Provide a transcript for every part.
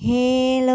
เฮโล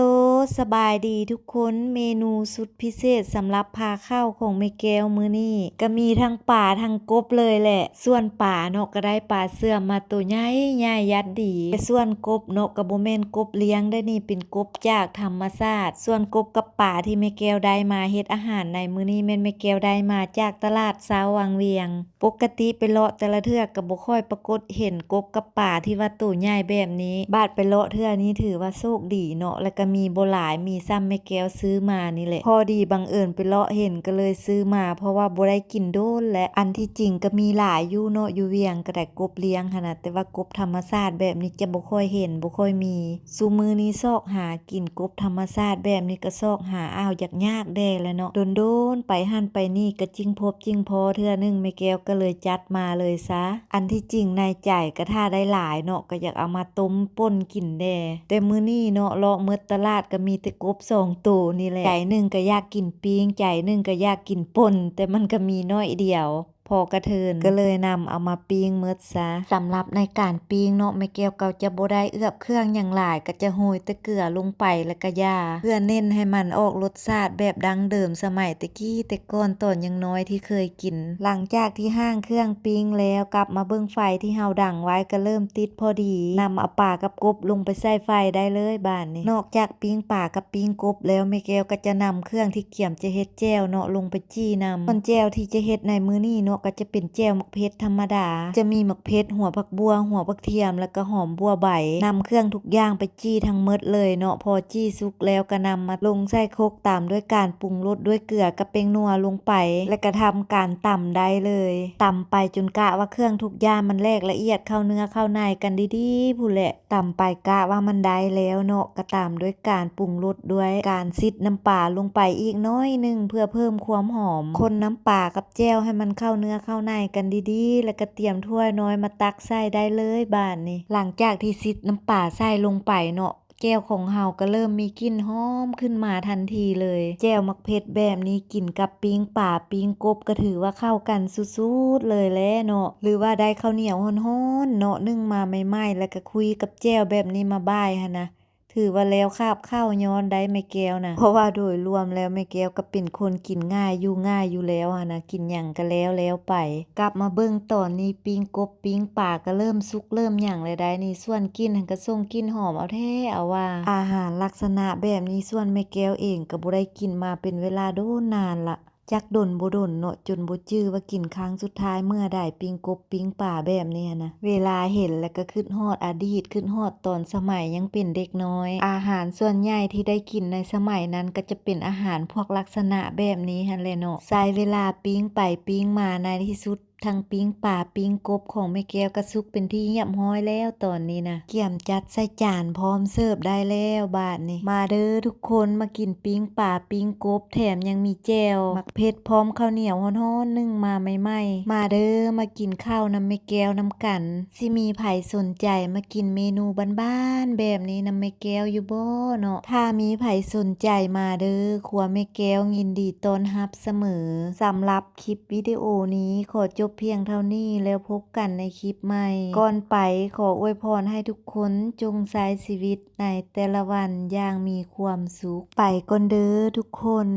สบายดีทุกคนเมนูสุดพิเศษสำหรับพาข้าวของแม่แก้วมื้อนี้ก็มีทั้งป่าทั้งกบเลยแหละส่วนป่าเนาะก็ได้ปลาเสื่อมมาตัวใหญ่ใหญ่ยัดดีแต่ส่วนกบเนาะก็บ่แม่นกบเลี้ยงได้นี่เป็นกบจากธรรมชาติส่วนกบกับป่าที่แม่แก้วได้มาเฮ็ดอาหารในมื้อนี้แม่นแม่แก้วได้มาจากตลาดเช้าวังเวียงปกติไปเลาะแต่ละเทื่อก็บ่ค่อยปรากฏเห็นกบกับป่าที่ว่าตัวใหญ่แบบนี้บาดไปเลาะเทื่อนี้ถือว่าโชคดีเนาะแล้วก็มีบ่หลายมีซ้ำแม่แก้วซื้อมานี่แหละพอดีบังเอิญไปเลาะเห็นก็เลยซื้อมาเพราะว่าบ่ได้กินโดนและอันที่จริงก็มีหลายอยู่เนาะอยู่เวียงก็ได้กบเลี้ยงหั่นน่ะแต่ว่ากบธรรมชาติแบบนี้จะบ่ค่อยเห็นบ่ค่อยมีซุมื้อนี้ซอกหากินกบธรรมชาติแบบนี้ก็ซอกหาอ้าวยากๆแด่แล้วเนาะโดนๆไปหั่นไปนี่ก็จริงพบจริงพอเทื่อนึงแม่แก้วก็เลยจัดมาเลยซะอันที่จริงในใจก็ถ้าได้หลายเนาะก็อยากเอามาต้มป่นกินแด่แต่มื้อนี้เนาะเลาะหมดตลาดก็มีแต่กบ2ตัวนี่แหละใจหนึ่งก็อยากกินปิ้งใจหนึ่งก็อยากกินป่นแต่มันก็มีน้อยเดียวพอกระเทินก็เลยนำเอามาปิ้งหมดซะสำหรับในการปิ้งเนาะแม่แก้วก็จะบ่ได้เอือบเครื่องหยังหลายก็จะโรยแต่เกลือลงไปแล้วก็ยาเพื่อเน้นให้มันออกรสชาติแบบดั้งเดิมสมัยตะกี้แต่ก่อนตอนยังน้อยที่เคยกินหลังจากที่ห้างเครื่องปิ้งแล้วกลับมาเบิ่งไฟที่เฮาดังไว้ก็เริ่มติดพอดีนำเอาป่ากับกบลงไปใส่ไฟได้เลยบ้านนี้นอกจากปิ้งป่ากับปิ้งกบแล้วแม่แก้วก็จะนำเครื่องที่เกี่ยมจะเฮ็ดแจ่วเนาะลงไปจี้นำส่วนแจ่วที่จะเฮ็ดในมื้อนี้เนาะก็จะเป็นแจ่วหมักเพชรธรรมดาจะมีหมักเพชรหัวผักบัวหัวผักเทียมแล้วก็หอมบัวใบนำเครื่องทุกอย่างไปจี้ทั้งหมดเลยเนาะพอจี้สุกแล้วก็นำมาลงใส่โคกตามด้วยการปรุงรสด้วยเกลือกับเป้งนัวลงไปแล้วก็ทำการตำได้เลยตำไปจนกะว่าเครื่องทุกอย่างมันแลกละเอียดเข้าเนื้อเข้าในกันดีๆพู้นแหละตำไปกะว่ามันได้แล้วเนาะก็ตามด้วยการปรุงรสด้วยการซิดน้ำปลาลงไปอีกน้อยนึงเพื่อเพิ่มความหอมคนน้ำปลากับแจ่วให้มันเข้าเนื้อเข้าในกันดีๆแล้วก็เตรียมถ้วยน้อยมาตักใส่ได้เลยบ้านนี้หลังจากที่ซิดน้ำปลาใส่ลงไปเนาะแจ่วของเฮาก็เริ่มมีกลิ่นหอมขึ้นมาทันทีเลยแจ่วมักเผ็ดแบบนี้กินกับปิ้งป่าปิ้งกบก็ถือว่าเข้ากันสุดๆเลยแหละเนาะหรือว่าได้ข้าวเหนียวฮ้อนๆเนาะนึ่งมาใหม่ๆแล้วก็คุยกับแจ่วแบบนี้มาบ่ายหั่นนะถือว่าแล้วคาบข้าวย้อนได้แม่แก้วนะเพราะว่าโดยรวมแล้วแม่แก้วก็เป็นคนกินง่ายอยู่ง่ายอยู่แล้วนะกินหยังก็แล้วไปกลับมาเบิ่งตอนนี้ปิ้งกบปิ้งป่าก็เริ่มสุกเริ่มหยังเลยได้นี่ส่วนกินหันก็ส่งกลิ่นหอมเอาแท้เอาว่าอาหารลักษณะแบบนี้ส่วนแม่แก้วเองก็บ่ได้กินมาเป็นเวลาโดนนานละจักดนบ่ดนเนาะจนบ่จื้อว่ากินครั้งสุดท้ายเมื่อใดปิ้งกบปิ้งป่าแบบนี้นะเวลาเห็นแล้วก็คิดฮอดอดีตคิดฮอดตอนสมัยยังเป็นเด็กน้อยอาหารส่วนใหญ่ที่ได้กินในสมัยนั้นก็จะเป็นอาหารพวกลักษณะแบบนี้หั่นแหละเนาะใช้เวลาปิ้งไปปิ้งมาในที่สุดทั้งปิ้งป่าปิ้งกบของแม่แก้วก็สุกเป็นที่เรียบร้อยแล้วตอนนี้นะเกี่ยมจัดใส่จานพร้อมเสิร์ฟได้แล้วบาดนี้มาเด้อทุกคนมากินปิ้งป่าปิ้งกบแถมยังมีแจ่วมักเผ็ดพร้อมข้าวเหนียวฮ้อนๆนึ่งมาใหม่ๆมาเด้อมากินข้าวนำแม่แก้วนำกันสิมีไผสนใจมากินเมนูบ้านๆแบบนี้นำแม่แก้วอยู่บ่เนาะถ้ามีไผสนใจมาเด้อครัวแม่แก้วยินดีต้อนรับเสมอสำหรับคลิปวิดีโอนี้ขอจบเพียงเท่านี้แล้วพบกันในคลิปใหม่ก่อนไปขออวยพรให้ทุกคนจงใช้ชีวิตในแต่ละวันอย่างมีความสุขไปก่อนเด้อทุกคน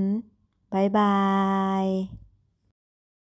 บ๊ายบาย